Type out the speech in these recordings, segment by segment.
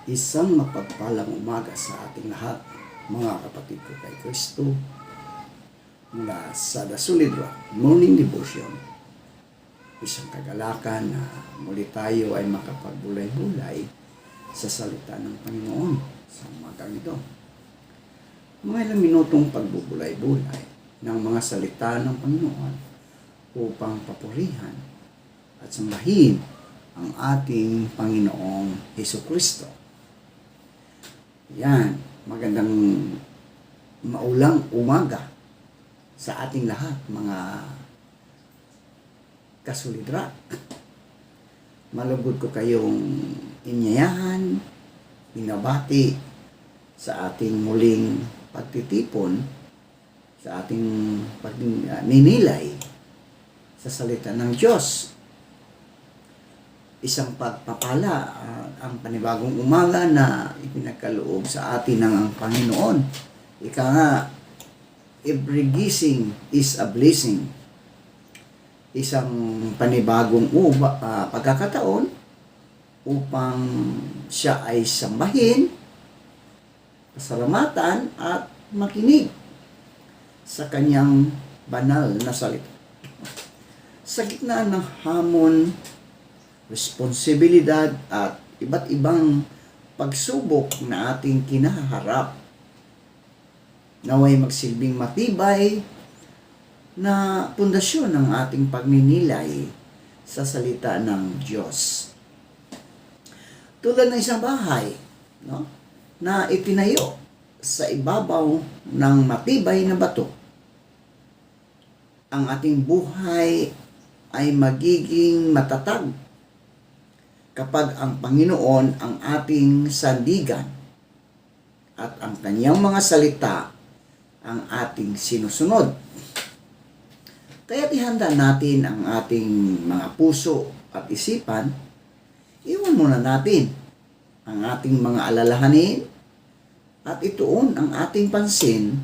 Isang mapagpalang umaga sa ating lahat, mga kapatid ko kay Kristo, mula sa The Solid Rock Morning Devotion. Isang kagalakan na muli tayo ay makapagbulay-bulay sa salita ng Panginoon sa umagang ito. Mga ilang minutong pagbubulay-bulay ng mga salita ng Panginoon upang papurihan at sambahin ang ating Panginoong Hesukristo. Yan, magandang maulang umaga sa ating lahat, mga kasulidra. Malugod ko kayong inyayahan, binabati sa ating muling pagtitipon, sa ating pagninilay sa salita ng Diyos. Isang pagpapala ang panibagong umaga na ipinagkaloob sa atin ng ang Panginoon. Ika nga, every gising is a blessing. Isang panibagong pagkakataon upang siya ay sambahin, pasalamatan at makinig sa kanyang banal na salita. Sa gitna ng hamon, responsibilidad at iba't ibang pagsubok na ating kinaharap, naway magsilbing matibay na pundasyon ng ating pagninilay sa salita ng Diyos. Tulad ng isang bahay, no, na itinayo sa ibabaw ng matibay na bato, ang ating buhay ay magiging matatag kapag ang Panginoon ang ating sandigan at ang kanyang mga salita ang ating sinusunod. Kaya ihanda natin ang ating mga puso at isipan, iwan muna natin ang ating mga alalahanin at ituon ang ating pansin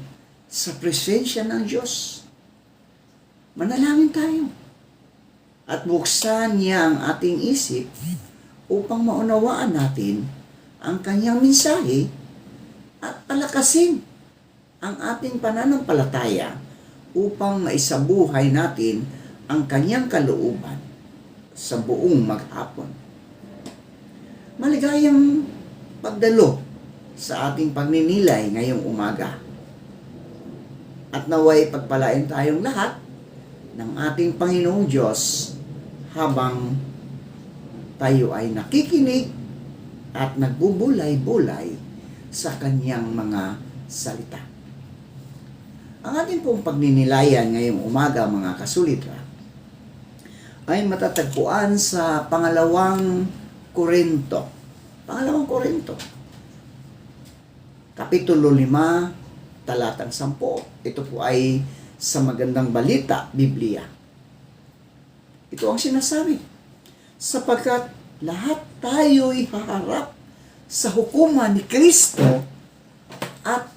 sa presensya ng Diyos. Manalangin tayo at buksan niya ang ating isip upang maunawaan natin ang kanyang mensahe at palakasin ang ating pananampalataya upang maisabuhay natin ang kanyang kalooban sa buong maghapon. Maligayang pagdalo sa ating pagninilay ngayong umaga. At naway pagpalain tayong lahat ng ating Panginoong Diyos habang tayo ay nakikinig at nagbubulay-bulay sa kanyang mga salita. Ang ating pong pagninilayan ngayong umaga, mga kasulidra, ay matatagpuan sa pangalawang Korinto. Pangalawang Korinto. Kapitulo 5, talatang 10. Ito po ay sa Magandang Balita, Biblia. Ito ang sinasabi. Sapagkat lahat tayo'y haharap sa hukuman ni Kristo at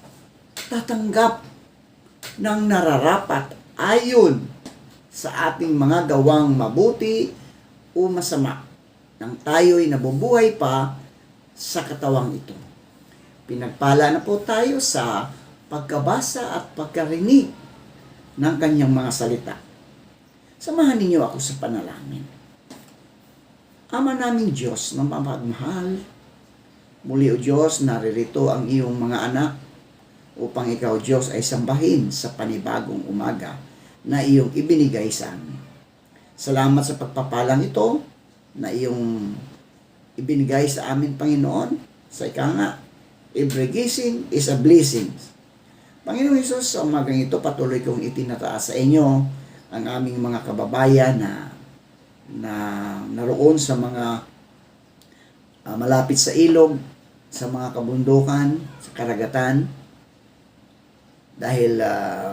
tatanggap ng nararapat ayon sa ating mga gawang mabuti o masama nang tayo'y nabubuhay pa sa katawang ito. Pinagpala na po tayo sa pagkabasa at pagkarinig ng kanyang mga salita. Samahan ninyo ako sa panalangin. Ama naming Diyos na mapagmahal, muli o Diyos, naririto ang iyong mga anak upang ikaw, Diyos, ay sambahin sa panibagong umaga na iyong ibinigay sa amin. Salamat sa pagpapalang ito na iyong ibinigay sa amin, Panginoon, sa ika nga, every gising is a blessing. Panginoon Hesus, sa umagang ito, patuloy kong itinataas sa inyo ang aming mga kababayan na naroon sa mga malapit sa ilog, sa mga kabundukan, sa karagatan, dahil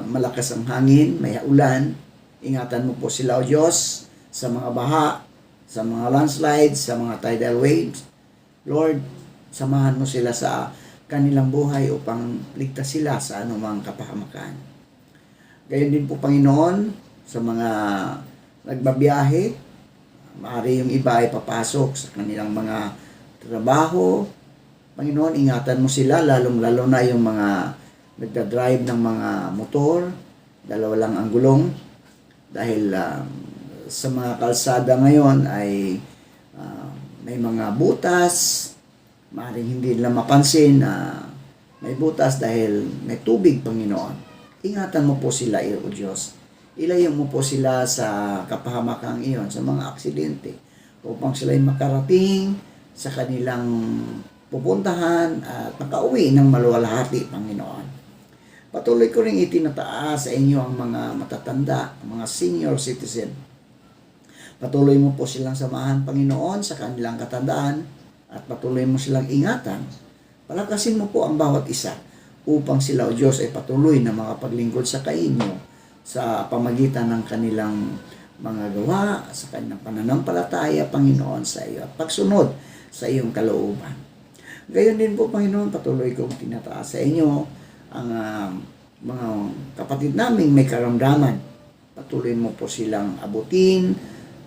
malakas ang hangin, may ulan. Ingatan mo po sila, O Diyos, sa mga baha, sa mga landslides, sa mga tidal waves. Lord, samahan mo sila sa kanilang buhay upang ligtas sila sa anumang kapahamakan. Gayon din po, Panginoon, sa mga nagbabiyahe, maaari yung iba ay papasok sa kanilang mga trabaho, Panginoon, ingatan mo sila, lalong-lalo na yung mga nagdadrive ng mga motor, dalawa lang ang gulong, dahil sa mga kalsada ngayon ay may mga butas, maaaring hindi nila mapansin na may butas dahil may tubig, Panginoon. Ingatan mo po sila, O Diyos. Ilayo mo po sila sa kapahamakang iyon, sa mga aksidente, upang sila'y makarating sa kanilang pupuntahan at makauwi ng maluwalhati, Panginoon. Patuloy ko rin itinataas sa inyo ang mga matatanda, ang mga senior citizen. Patuloy mo po silang samahan, Panginoon, sa kanilang katandaan at patuloy mo silang ingatan. Palakasin mo po ang bawat isa upang sila, O Diyos, ay patuloy na makapaglingkod sa kainyo sa pamagitan ng kanilang mga gawa, sa kanilang pananampalataya, Panginoon, sa iyo at pagsunod sa iyong kalooban. Gayon din po, Panginoon, patuloy kong tinataas sa inyo ang mga kapatid naming may karamdaman. Patuloy mo po silang abutin,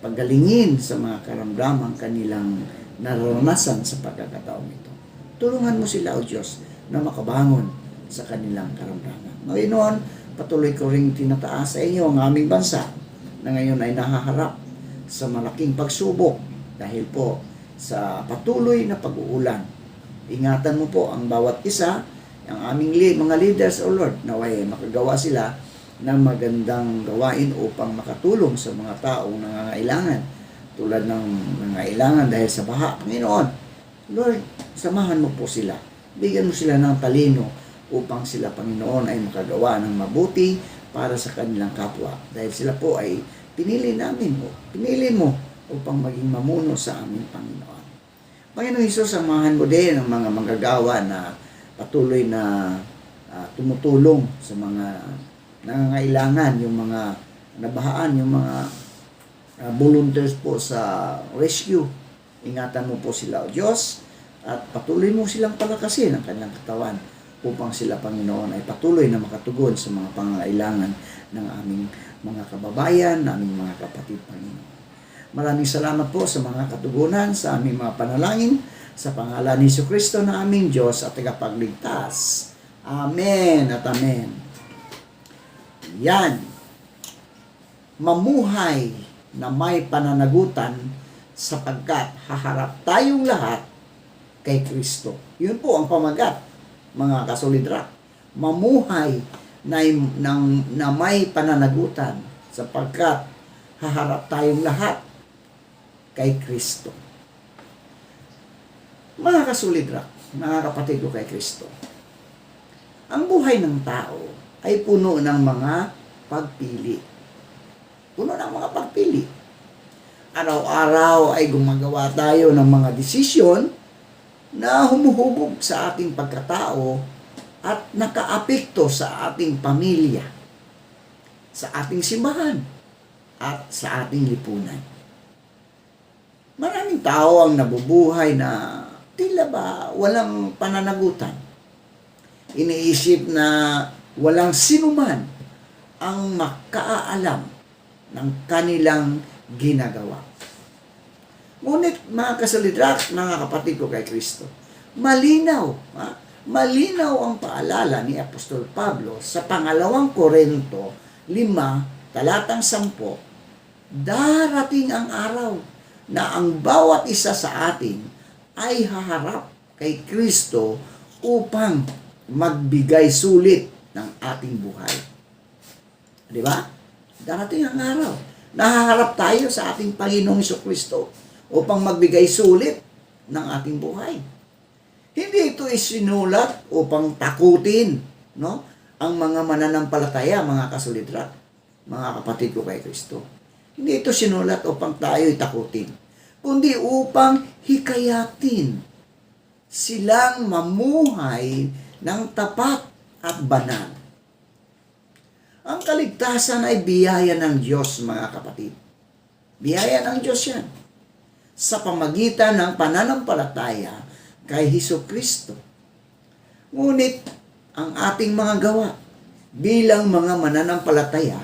paggalingin sa mga karamdaman kanilang naranasan sa pagkakataong ito. Tulungan mo sila, O Diyos, na makabangon sa kanilang karamdaman. Ngayon, patuloy ko ring tinataas sa inyo ang aming bansa na ngayon ay nahaharap sa malaking pagsubok dahil po sa patuloy na pag-uulan. Ingatan mo po ang bawat isa, ang aming mga leaders, O Lord, naway makagawa sila ng magandang gawain upang makatulong sa mga taong nangangailangan tulad ng nangangailangan dahil sa baha. Panginoon, Lord, samahan mo po sila. Bigyan mo sila ng talino upang sila, Panginoon, ay makagawa ng mabuti para sa kanilang kapwa. Dahil sila po ay pinili namin mo. Pinili mo upang maging mamuno sa aming Panginoon. Panginoon Hesus, samahan mo din ang mga manggagawa na patuloy na tumutulong sa mga nangangailangan, yung mga nabahaan, yung mga volunteers po sa rescue. Ingatan mo po sila, O Diyos, at patuloy mo silang palakasin ang kanilang katawan upang sila, Panginoon, ay patuloy na makatugon sa mga pangangailangan ng aming mga kababayan, aming mga kapatid, Panginoon. Maraming salamat po sa mga katugunan, sa aming mga panalangin, sa pangalan ni Jesucristo na aming Diyos at tagapagligtas. Amen at amen. Yan. Mamuhay na may pananagutan sapagkat haharap tayong lahat kay Kristo. Yun po ang pamagat, mga kasolidrak. Mamuhay na may pananagutan sapagkat haharap tayong lahat kay Kristo. Mga kasolidrak, mga kapatid ko kay Kristo, ang buhay ng tao ay puno ng mga pagpili. Puno ng mga pagpili. Araw-araw ay gumagawa tayo ng mga desisyon na humuhubog sa ating pagkatao at nakaapekto sa ating pamilya, sa ating simbahan, at sa ating lipunan. Maraming tao ang nabubuhay na tila ba walang pananagutan. Iniisip na walang sinuman ang makaalam ng kanilang ginagawa. Ngunit mga kasolidrak, mga kapatid ko kay Kristo, malinaw ang paalala ni Apostol Pablo sa pangalawang Korinto 5, talatang 10, darating ang araw na ang bawat isa sa atin ay haharap kay Kristo upang magbigay sulit ng ating buhay. Di ba? Darating ang araw. Nahaharap tayo sa ating Panginoong Jesucristo upang magbigay sulit ng ating buhay. Hindi ito isinulat upang takutin, no, ang mga mananampalataya, mga kasolidrak, mga kapatid ko kay Kristo. Hindi ito sinulat upang tayo'y takutin, kundi upang hikayatin silang mamuhay ng tapat at banal. Ang kaligtasan ay biyaya ng Diyos, mga kapatid. Biyaya ng Diyos yan. Sa pamagitan ng pananampalataya kay Jesucristo. Ngunit, ang ating mga gawa bilang mga mananampalataya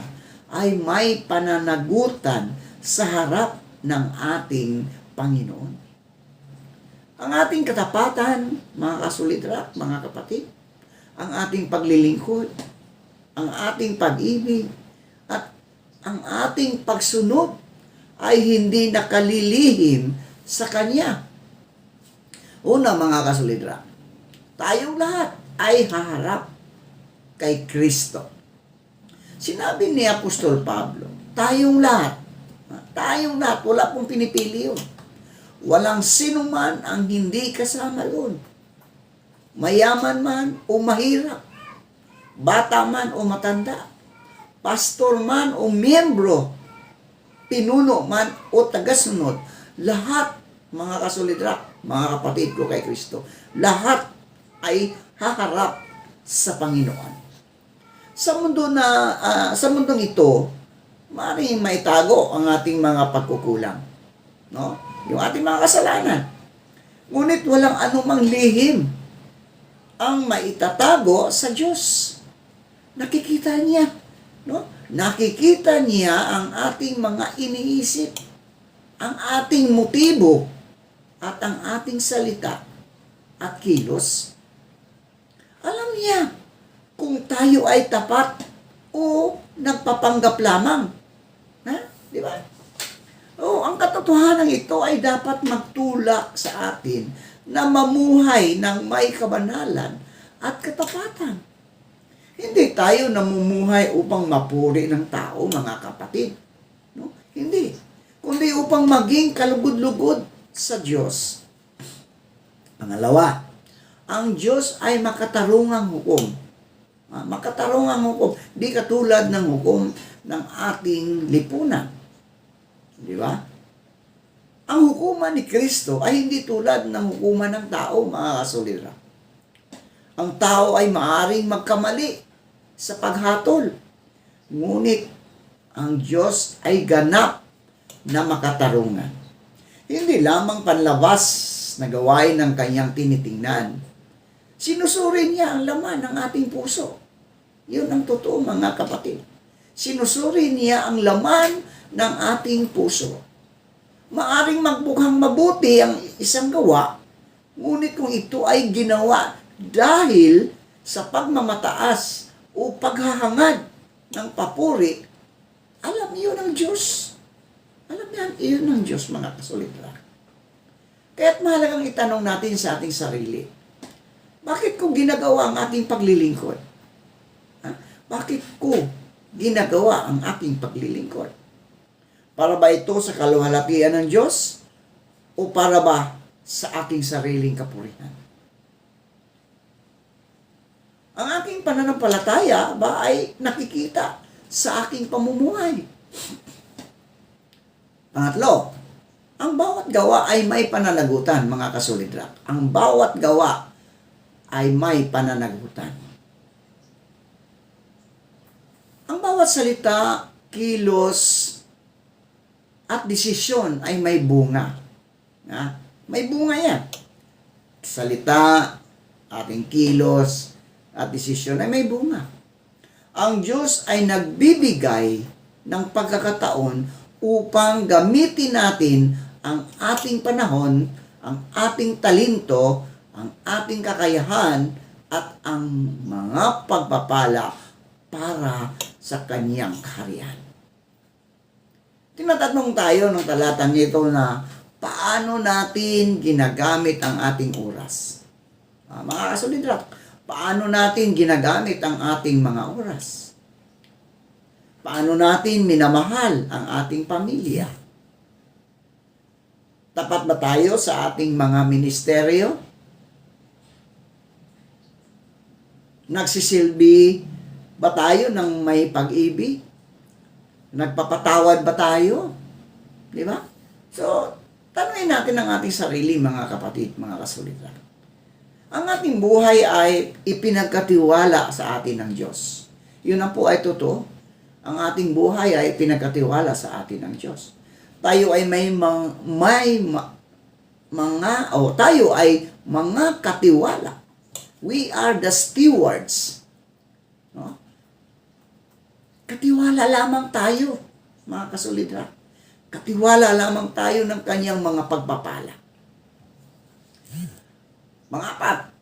ay may pananagutan sa harap ng ating Panginoon. Ang ating katapatan, mga kasulidrak, mga kapatid, ang ating paglilingkod, ang ating pag-ibig, at ang ating pagsunod ay hindi nakalilihim sa Kanya. Una, mga kasulidrak, tayong lahat ay haharap kay Kristo. Sinabi ni Apostol Pablo, tayong lahat, wala pong pinipili yun. Walang sino man ang hindi kasama doon. Mayaman man o mahirap, bata man o matanda, pastor man o miyembro, pinuno man o tagasunod, lahat, mga kasulidrak, mga kapatid ko kay Kristo, lahat ay haharap sa Panginoon. Sa mundong ito, maaaring maitago ang ating mga pagkukulang, no? Yung ating mga kasalanan. Ngunit walang anumang lihim ang maitatago sa Diyos. Nakikita niya, no? Nakikita niya ang ating mga iniisip, ang ating motibo, at ang ating salita at kilos. Alam niya kung tayo ay tapat o nagpapanggap lamang. Ha? Di ba? Ang katotohanan ito ay dapat magtulak sa atin na mamuhay ng may kabanalan at katapatan. Hindi tayo namumuhay upang mapuri ng tao, mga kapatid. No? Hindi. Kundi upang maging kalugod-lugod sa Diyos. Pangalawa, ang Diyos ay makatarungang hukom. Makatarungang hukom. Di katulad ng hukom ng ating lipunan. Di ba? Ang hukuman ni Kristo ay hindi tulad ng hukuman ng tao, mga kasulidrak. Ang tao ay maaaring magkamali sa paghatol. Ngunit ang Diyos ay ganap na makatarungan. Hindi lamang panlabas na gawain ng kanyang tinitingnan. Sinusuri niya ang laman ng ating puso. Yun ang totoo, mga kapatid. Sinusuri niya ang laman ng ating puso. Maaring magbukhang mabuti ang isang gawa, ngunit kung ito ay ginawa dahil sa pagmamataas o paghahangad ng papuri, alam iyon ng Diyos. Alam yan, iyon ng Diyos, mga kasulidrak. Kaya't mahalagang itanong natin sa ating sarili, bakit ko ginagawa ang aking paglilingkod? Bakit ko ginagawa ang aking paglilingkod? Para ba ito sa kaluwalhatian ng Diyos? O para ba sa aking sariling kapurihan? Ang aking pananampalataya ba ay nakikita sa aking pamumuhay? Pangatlo, ang bawat gawa ay may pananagutan, mga kasulidrak. Ang bawat gawa ay may pananagutan. Ang bawat salita, kilos, at desisyon ay may bunga. May bunga yan. Salita, ating kilos, at desisyon ay may bunga. Ang Diyos ay nagbibigay ng pagkakataon upang gamitin natin ang ating panahon, ang ating talento, ang ating kakayahan, at ang mga pagpapala para sa Kanyang kaharian. Tinatanong tayo ng talatang ito na paano natin ginagamit ang ating oras. Mga kasulidrak, paano natin ginagamit ang ating mga oras? Paano natin minamahal ang ating pamilya? Tapat ba tayo sa ating mga ministeryo? Nagsisilbi ba tayo ng may pag-ibig? Nagpapatawad ba tayo? Di ba? So, tanungin natin ang ating sarili, mga kapatid, mga kasulidrak. Ang ating buhay ay ipinagkatiwala sa atin ng Diyos. Yun ang po ay totoo. Ang ating buhay ay ipinagkatiwala sa atin ng Diyos. Tayo ay tayo ay mga katiwala. We are the stewards. No? Katiwala lamang tayo, mga kasulidrak. Katiwala lamang tayo ng Kanyang mga pagpapala. Pang-apat,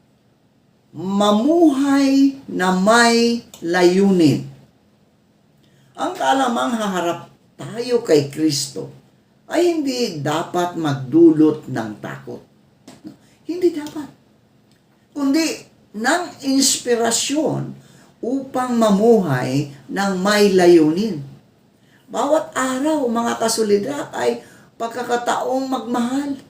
mamuhay na may layunin. Ang kaalamang haharap tayo kay Kristo ay hindi dapat magdulot ng takot. Hindi dapat. Kundi ng inspirasyon upang mamuhay ng may layunin. Bawat araw, mga kasulidrat, ay pagkakataong magmahal.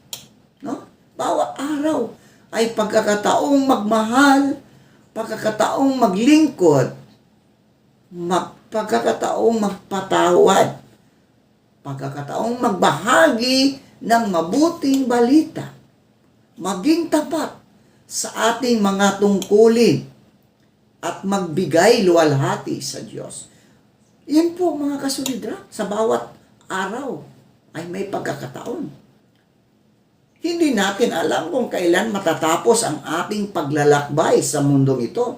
No? Bawat araw ay pagkakataong magmahal, pagkakataong maglingkod, pagkakataong magpatawad, pagkakataong magbahagi ng mabuting balita, maging tapat sa ating mga tungkulin at magbigay luwalhati sa Diyos. Yan po, mga kasulidra, sa bawat araw ay may pagkakataon. Hindi natin alam kung kailan matatapos ang ating paglalakbay sa mundong ito.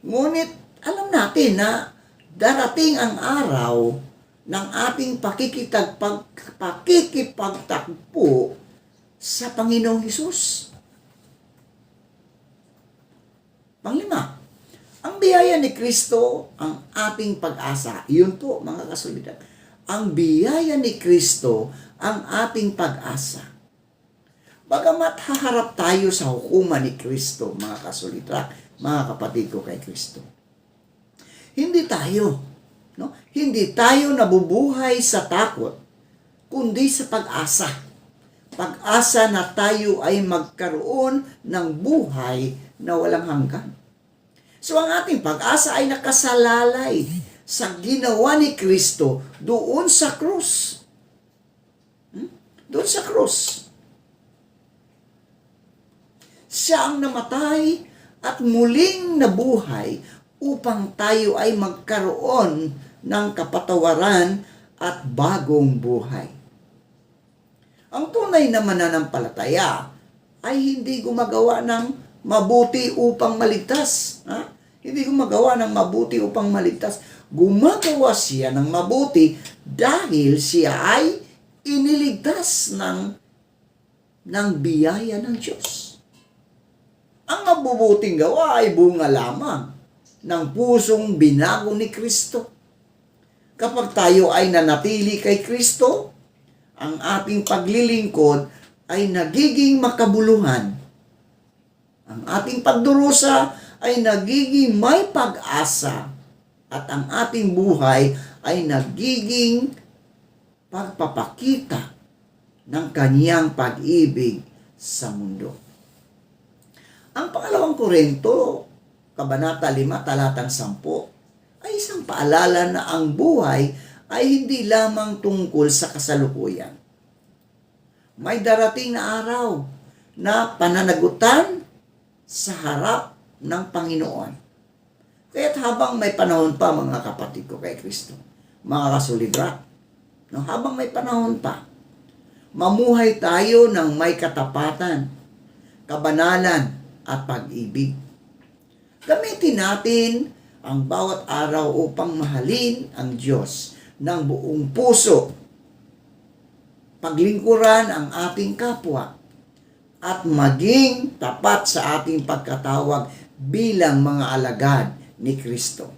Ngunit alam natin na darating ang araw ng ating pakikipagtakbo sa Panginoong Hesus. Panglima, ang biyaya ni Kristo ang ating pag-asa. Iyon po, mga kasulidad. Ang biyaya ni Kristo ang ating pag-asa. Bagamat haharap tayo sa hukuman ni Kristo, mga kasulidad, mga kapatid ko kay Kristo. Hindi tayo nabubuhay sa takot, kundi sa pag-asa. Pag-asa na tayo ay magkaroon ng buhay na walang hanggan. So ang ating pag-asa ay nakasalalay sa ginawa ni Kristo doon sa krus. Doon sa krus. Siya ang namatay at muling nabuhay upang tayo ay magkaroon ng kapatawaran at bagong buhay. Ang tunay na mananampalataya ay hindi gumagawa ng mabuti upang maligtas. Hindi gumagawa ng mabuti upang maligtas. Gumagawa siya ng mabuti dahil siya ay iniligtas ng biyaya ng Diyos. Ang mabubuting gawa ay bunga lamang ng pusong binago ni Kristo. Kapag tayo ay nanatili kay Kristo, ang ating paglilingkod ay nagiging makabuluhan. Ang ating pagdurusa ay nagiging may pag-asa at ang ating buhay ay nagiging pagpapakita ng kaniyang pag-ibig sa mundo. Ang pangalawang Korinto, Kabanata 5, talatang 10, ay isang paalala na ang buhay ay hindi lamang tungkol sa kasalukuyan. May darating na araw na pananagutan sa harap ng Panginoon. Kaya't habang may panahon pa, mga kapatid ko kay Kristo, mga kasulidra, habang may panahon pa, mamuhay tayo ng may katapatan, kabanalan, at pag-ibig. Gamitin natin ang bawat araw upang mahalin ang Diyos ng buong puso, paglingkuran ang ating kapwa, at maging tapat sa ating pagkatawag bilang mga alagad ni Kristo.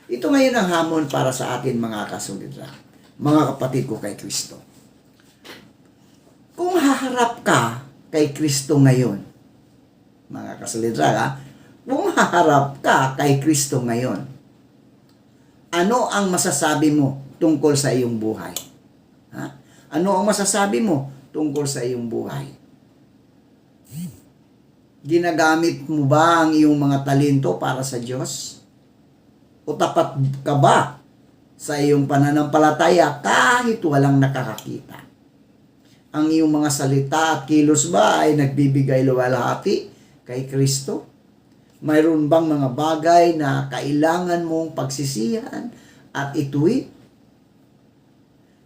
Ito ngayon ang hamon para sa atin, mga kasulidra, mga kapatid ko kay Kristo. Kung haharap ka kay Kristo ngayon, mga kasulidra, kung haharap ka kay Kristo ngayon, ano ang masasabi mo tungkol sa iyong buhay? Ano ang masasabi mo tungkol sa iyong buhay? Ginagamit mo ba ang iyong mga talento para sa Diyos? O tapat ka ba sa iyong pananampalataya kahit walang nakakakita? Ang iyong mga salita at kilos ba ay nagbibigay luwalhati kay Kristo? Mayroon bang mga bagay na kailangan mong pagsisihan at ituwid?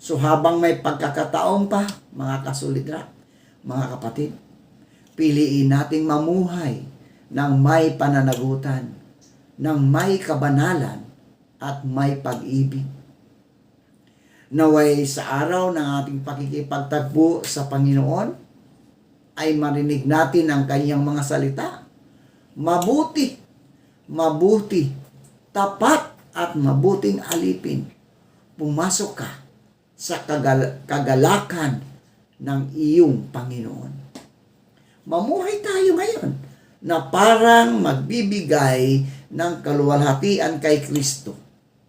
So habang may pagkakataon pa, mga kasulidra, mga kapatid, piliin nating mamuhay ng may pananagutan, ng may kabanalan, at may pag-ibig. Naway sa araw ng ating pakikipagtagpo sa Panginoon, ay marinig natin ang kanyang mga salita. Mabuti, tapat at mabuting alipin. Pumasok ka sa kagalakan ng iyong Panginoon. Mamuhay tayo ngayon na parang magbibigay ng kaluwalhatian kay Kristo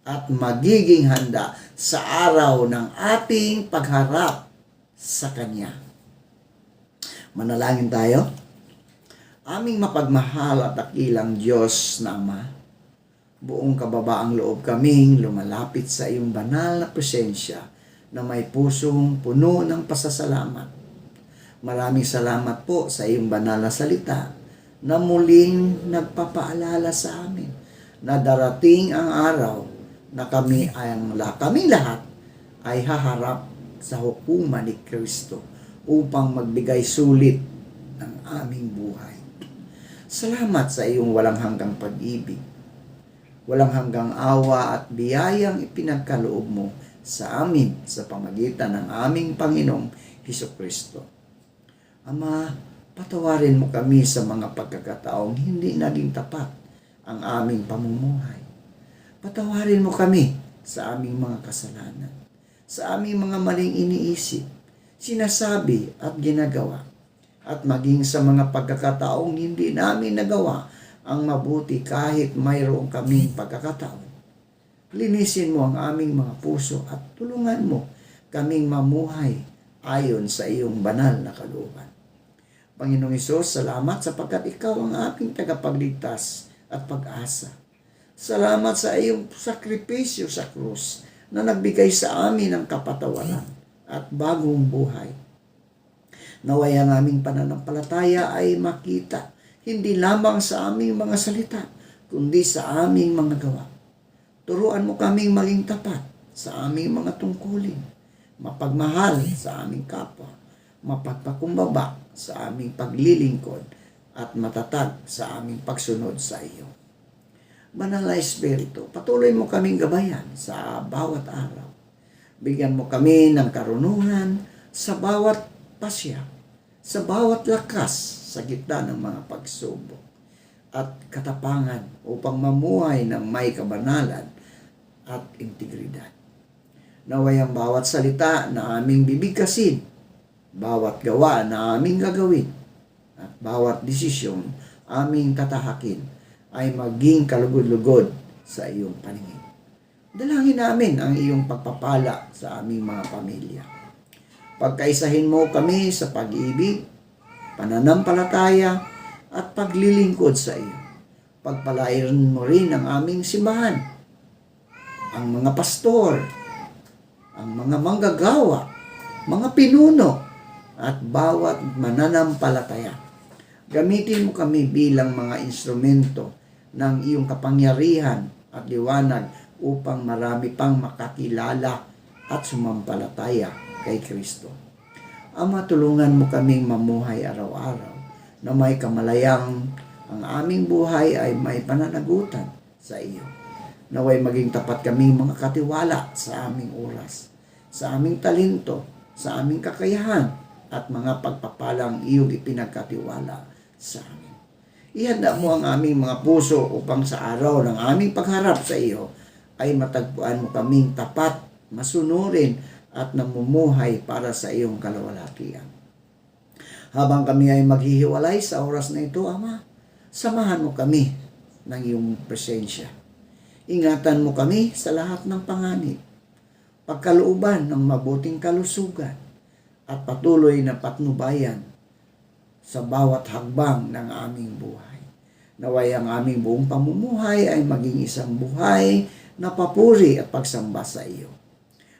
at magiging handa sa araw ng ating pagharap sa Kanya. Manalangin tayo. Aming mapagmahal at dakilang Diyos na Ama, buong kababaang loob kaming lumalapit sa iyong banal na presensya na may pusong puno ng pasasalamat. Maraming salamat po sa iyong banal na salita na muling nagpapaalala sa amin na darating ang araw na kaming lahat ay haharap sa hukuman ni Kristo upang magbigay sulit ng aming buhay. Salamat sa iyong walang hanggang pag-ibig, walang hanggang awa at biyayang ipinagkaloob mo sa amin sa pamagitan ng aming Panginoong Hesukristo. Ama, patawarin mo kami sa mga pagkakataong hindi naging tapat ang aming pamumuhay. Patawarin mo kami sa aming mga kasalanan, sa aming mga maling iniisip, sinasabi at ginagawa, at maging sa mga pagkakataong hindi namin nagawa ang mabuti kahit mayroong kaming pagkakataon. Linisin mo ang aming mga puso at tulungan mo kaming mamuhay ayon sa iyong banal na kalooban. Panginoong Hesus, salamat sapagkat ikaw ang aming tagapagligtas at pag-asa. Salamat sa iyong sakripisyo sa krus na nagbigay sa amin ng kapatawaran at bagong buhay. Naway ang aming pananampalataya ay makita hindi lamang sa aming mga salita, kundi sa aming mga gawa. Turuan mo kaming maging tapat sa aming mga tungkulin, mapagmahal sa aming kapwa, mapagpakumbaba sa aming paglilingkod, at matatag sa aming pagsunod sa iyo. Banal na Espiritu, patuloy mo kaming gabayan sa bawat araw. Bigyan mo kami ng karunungan sa bawat pasya, sa bawat lakas sa gitna ng mga pagsubok, at katapangan upang mamuhay ng may kabanalan at integridad. Naway ang bawat salita na aming bibigkasin, bawat gawa na aming gagawin, at bawat desisyon aming tatahakin ay maging kalugod-lugod sa iyong paningin. Dalangin namin ang iyong pagpapala sa aming mga pamilya. Pagkaisahin mo kami sa pag-ibig, pananampalataya, at paglilingkod sa iyo. Pagpalain mo rin ang aming simbahan, ang mga pastor, ang mga manggagawa, mga pinuno, at bawat mananampalataya. Gamitin mo kami bilang mga instrumento ng iyong kapangyarihan at liwanag upang marami pang makakilala at sumampalataya kay Kristo. Ama, tulungan mo kaming mamuhay araw-araw na may kamalayang ang aming buhay ay may pananagutan sa iyo. Naway maging tapat kaming mga katiwala sa aming oras, sa aming talento, sa aming kakayahan, at mga pagpapalang iyong ipinagkatiwala sa amin. Ihanda mo ang aming mga puso upang sa araw ng aming pagharap sa iyo ay matagpuan mo kaming tapat, masunurin, at namumuhay para sa iyong kaluwalhatian. Habang kami ay maghihiwalay sa oras na ito, Ama, samahan mo kami ng iyong presensya. Ingatan mo kami sa lahat ng panganib, pagkalooban ng mabuting kalusugan, at patuloy na patnubayan sa bawat hagbang ng aming buhay. Naway ang aming buong pamumuhay ay maging isang buhay na papuri at pagsamba sa iyo.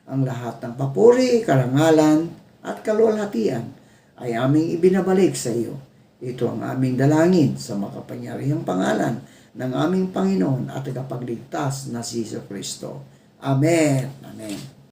Ang lahat ng papuri, karangalan, at kaluwalhatian ay aming ibinabalik sa iyo. Ito ang aming dalangin sa makapangyarihang pangalan ng aming Panginoon at tagapagligtas na si Jesucristo. Amen. Amen.